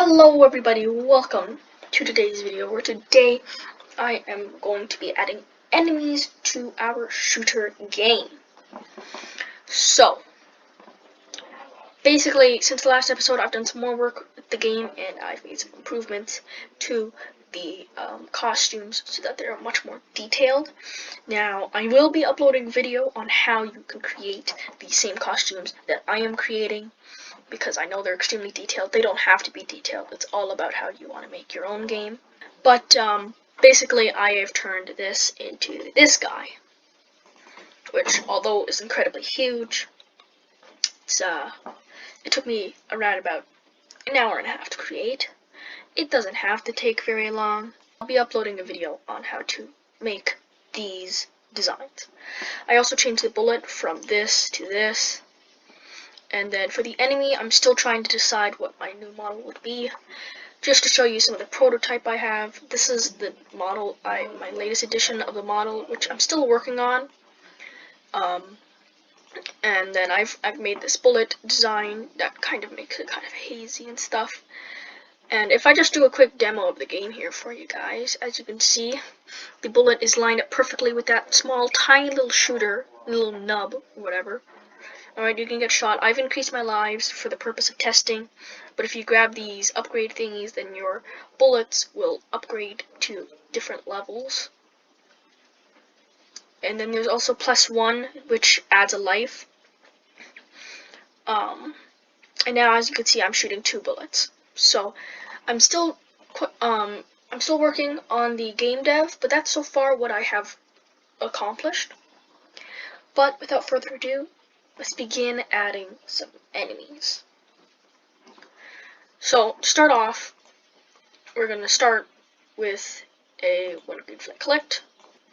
Hello everybody, welcome to today's video where today I am going to be adding enemies to our shooter game. So, basically since the last episode I've done some more work with the game and I've made some improvements to the costumes so that they're much more detailed. Now, I will be uploading a video on how you can create the same costumes that I am creating, because I know they're extremely detailed. They don't have to be detailed. It's all about how you want to make your own game. But basically, I have turned this into this guy, which, although is incredibly huge, it took me around about an hour and a half to create. It doesn't have to take very long. I'll be uploading a video on how to make these designs. I also changed the bullet from this to this. And then for the enemy, I'm still trying to decide what my new model would be. Just to show you some of the prototype I have. This is the model, my latest edition of the model, which I'm still working on. And then I've made this bullet design that kind of makes it kind of hazy and stuff. And if I just do a quick demo of the game here for you guys, as you can see, the bullet is lined up perfectly with that small, tiny little shooter, little nub, whatever. Alright, you can get shot. I've increased my lives for the purpose of testing, but if you grab these upgrade thingies, then your bullets will upgrade to different levels. And then there's also +1, which adds a life. And now, as you can see, I'm shooting 2 bullets. So, I'm still working on the game dev, but that's so far what I have accomplished. But without further ado, let's begin adding some enemies. So, to start off, we're going to start with a one green flint collect.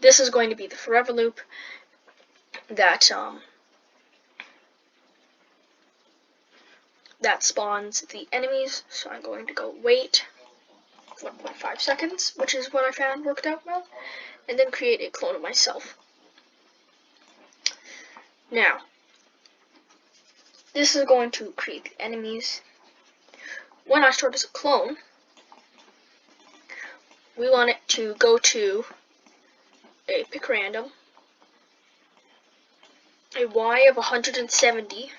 This is going to be the forever loop that spawns the enemies. So I'm going to go wait 1.5 seconds, which is what I found worked out well, and then create a clone of myself. Now, this is going to create the enemies. When I start as a clone, we want it to go to a pick random, a Y of 170,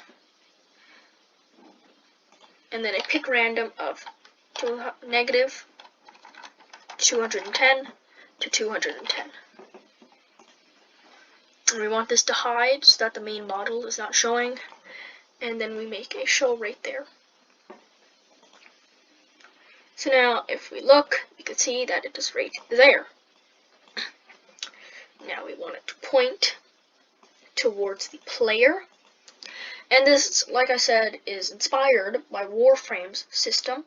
and then a pick random of negative 210 to 210. And we want this to hide so that the main model is not showing, and then we make a show right there. So now if we look, you can see that it is right there. Now we want it to point towards the player. And this, like I said, is inspired by Warframe's system.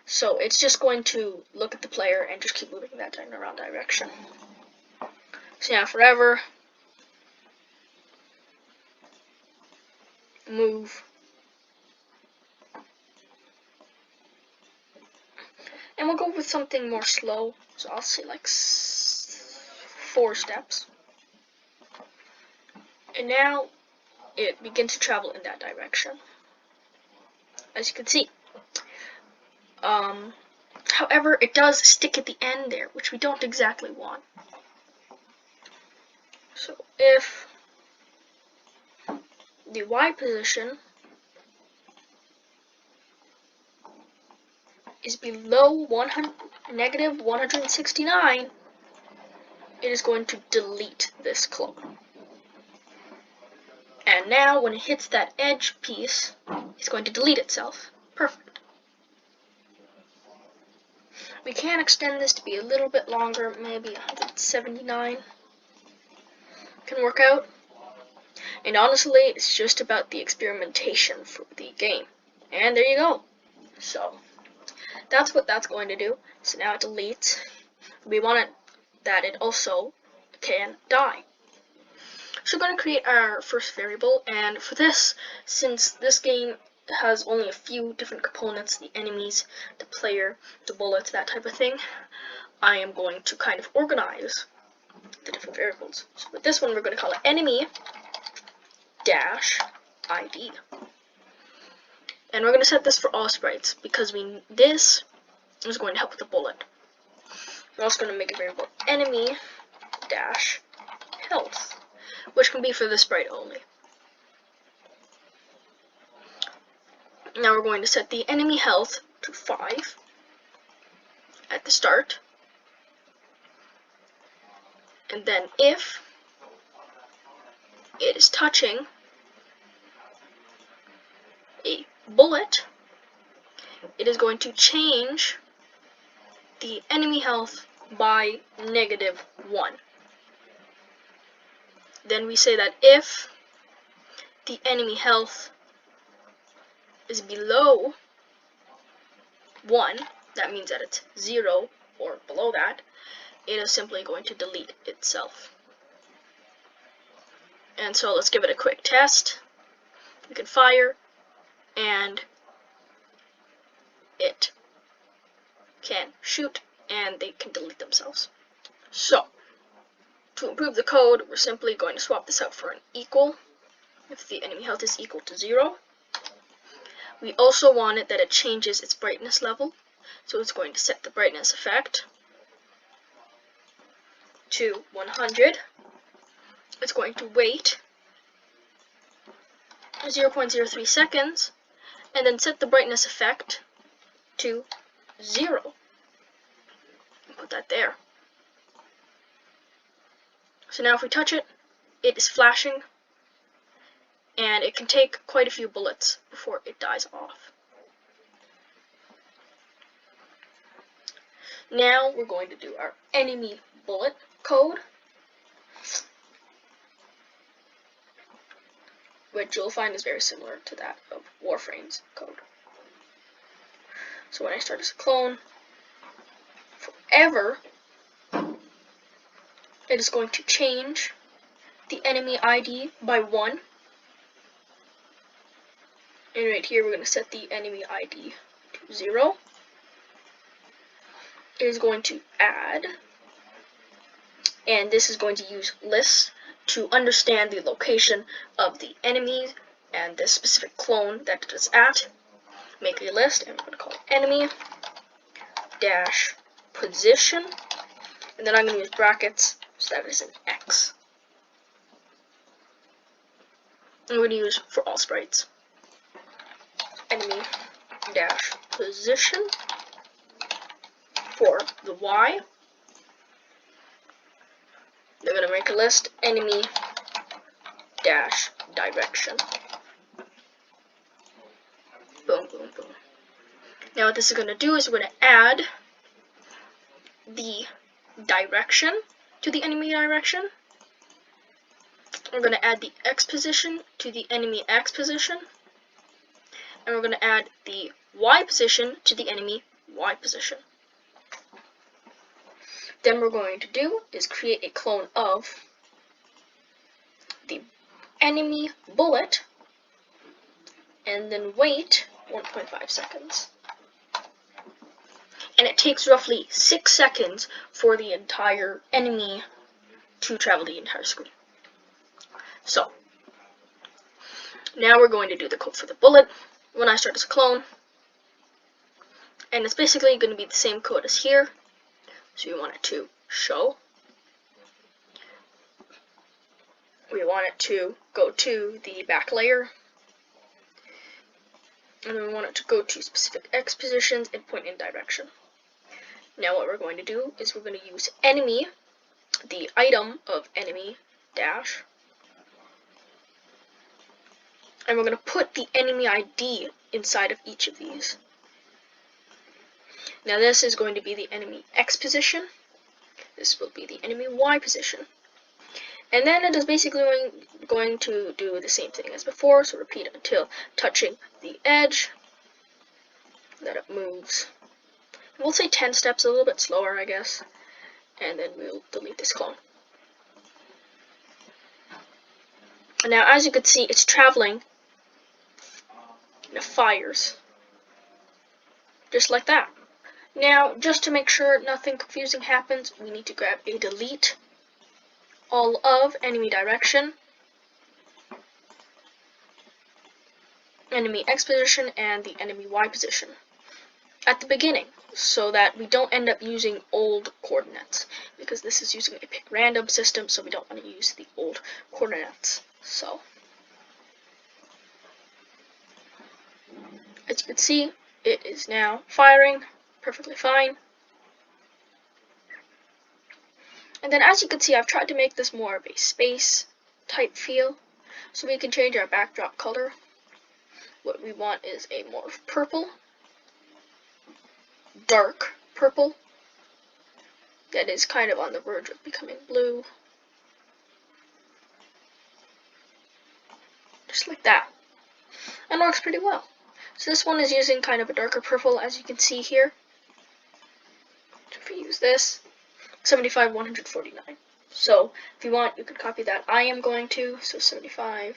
So it's just going to look at the player and just keep moving that in the wrong direction. So now forever, move, and we'll go with something more slow. So I'll say like 4 steps. And now it begins to travel in that direction, as you can see. However, it does stick at the end there, which we don't exactly want. So if the Y position is below negative 169, it is going to delete this clone. And now when it hits that edge piece, it's going to delete itself. Perfect. We can extend this to be a little bit longer, maybe 179. Can work out. And honestly, it's just about the experimentation for the game. And there you go. So, that's what that's going to do. So now it deletes. We want it that it also can die. So we're going to create our first variable, and for this, since this game has only a few different components, the enemies, the player, the bullets, that type of thing, I am going to kind of organize the different variables. So with this one, we're going to call it enemy dash ID. And we're going to set this for all sprites because this is going to help with the bullet. We're also going to make a variable enemy dash health, which can be for the sprite only. Now we're going to set the enemy health to 5 at the start, and then if it is touching a bullet, it is going to change the enemy health by -1. Then we say that if the enemy health is below 1, that means that it's 0 or below that, it is simply going to delete itself. And so let's give it a quick test. We can fire, and it can shoot, and they can delete themselves. So, to improve the code, we're simply going to swap this out for an equal, if the enemy health is equal to 0. We also want it that it changes its brightness level, so it's going to set the brightness effect to 100. It's going to wait 0.03 seconds, and then set the brightness effect to 0. Put that there. So now if we touch it, it is flashing, and it can take quite a few bullets before it dies off. Now we're going to do our enemy bullet code, which you'll find is very similar to that of Warframe's code. So when I start as a clone, forever, it is going to change the enemy ID by 1. And right here we're going to set the enemy ID to 0. It is going to add, and this is going to use lists to understand the location of the enemy and the specific clone that it is at. Make a list, and we're going to call it enemy dash position, and then I'm going to use brackets so that it is an X. I'm going to use for all sprites enemy dash position. For the Y, they're going to make a list enemy dash direction. Boom, boom, boom. Now what this is going to do is we're going to add the direction to the enemy direction. We're going to add the X position to the enemy X position. And we're going to add the Y position to the enemy Y position. Then we're going to do is create a clone of the enemy bullet, and then wait 1.5 seconds. And it takes roughly 6 seconds for the entire enemy to travel the entire screen. So, now we're going to do the code for the bullet when I start as a clone. And it's basically going to be the same code as here. So we want it to show. We want it to go to the back layer. And we want it to go to specific X positions and point in direction. Now what we're going to do is we're going to use enemy, the item of enemy dash, and we're going to put the enemy ID inside of each of these. Now this is going to be the enemy X position, this will be the enemy Y position, and then it is basically going to do the same thing as before, so repeat until touching the edge, that it moves. We'll say 10 steps, a little bit slower I guess, and then we'll delete this clone. And now as you can see, it's traveling, and it fires, just like that. Now, just to make sure nothing confusing happens, we need to grab a delete all of enemy direction. enemy X position and the enemy Y position at the beginning, so that we don't end up using old coordinates, because this is using a pick random system, so we don't want to use the old coordinates. So as you can see, it is now firing perfectly fine. And then as you can see, I've tried to make this more of a space type feel, so we can change our backdrop color. What we want is a more purple, dark purple, that is kind of on the verge of becoming blue. Just like that. And works pretty well. So this one is using kind of a darker purple, as you can see here. So if we use this, 75, 149. So if you want, you could copy that. I am going to, so 75,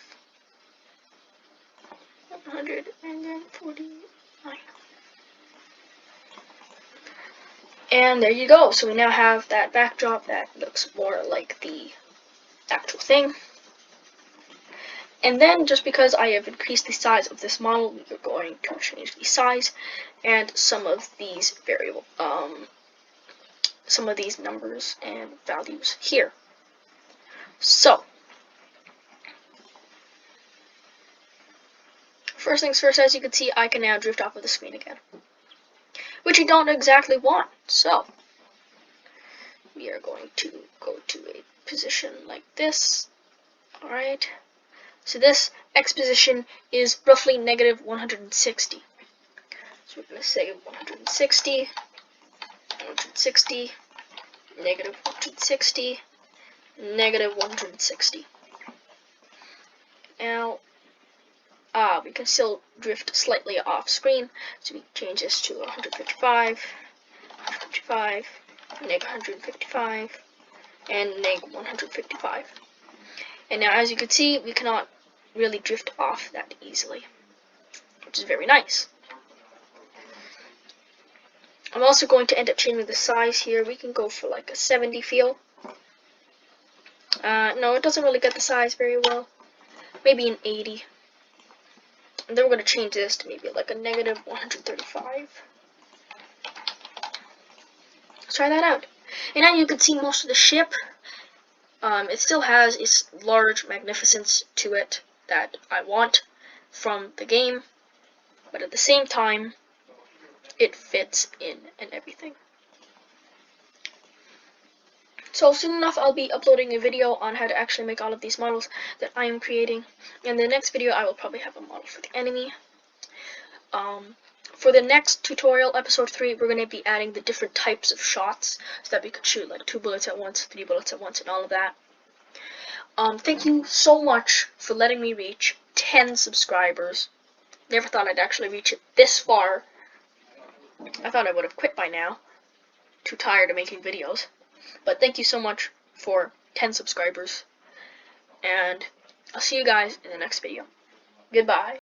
149. And there you go. So we now have that backdrop that looks more like the actual thing. And then, just because I have increased the size of this model, we are going to change the size and some of these some of these numbers and values here. So, first things first, as you can see, I can now drift off of the screen again, which you don't exactly want. So, we are going to go to a position like this. Alright. So this X position is roughly negative 160. So we're going to say 160, 160, negative 160, negative 160. Now, we can still drift slightly off screen, so we can change this to 155, 155, negative 155, and negative 155. And now, as you can see, we cannot really drift off that easily, which is very nice. I'm also going to end up changing the size here. We can go for like a 70 feel. No, it doesn't really get the size very well. Maybe an 80. And then we're going to change this to maybe like a negative 135. Let's try that out. And now you can see most of the ship. It still has its large magnificence to it that I want from the game, but at the same time, it fits in and everything. So soon enough, I'll be uploading a video on how to actually make all of these models that I am creating. In the next video, I will probably have a model for the enemy. For the next tutorial, episode 3, we're going to be adding the different types of shots so that we could shoot like 2 bullets at once, 3 bullets at once, and all of that. Thank you so much for letting me reach 10 subscribers. Never thought I'd actually reach it this far. I thought I would have quit by now. Too tired of making videos. But thank you so much for 10 subscribers. And I'll see you guys in the next video. Goodbye.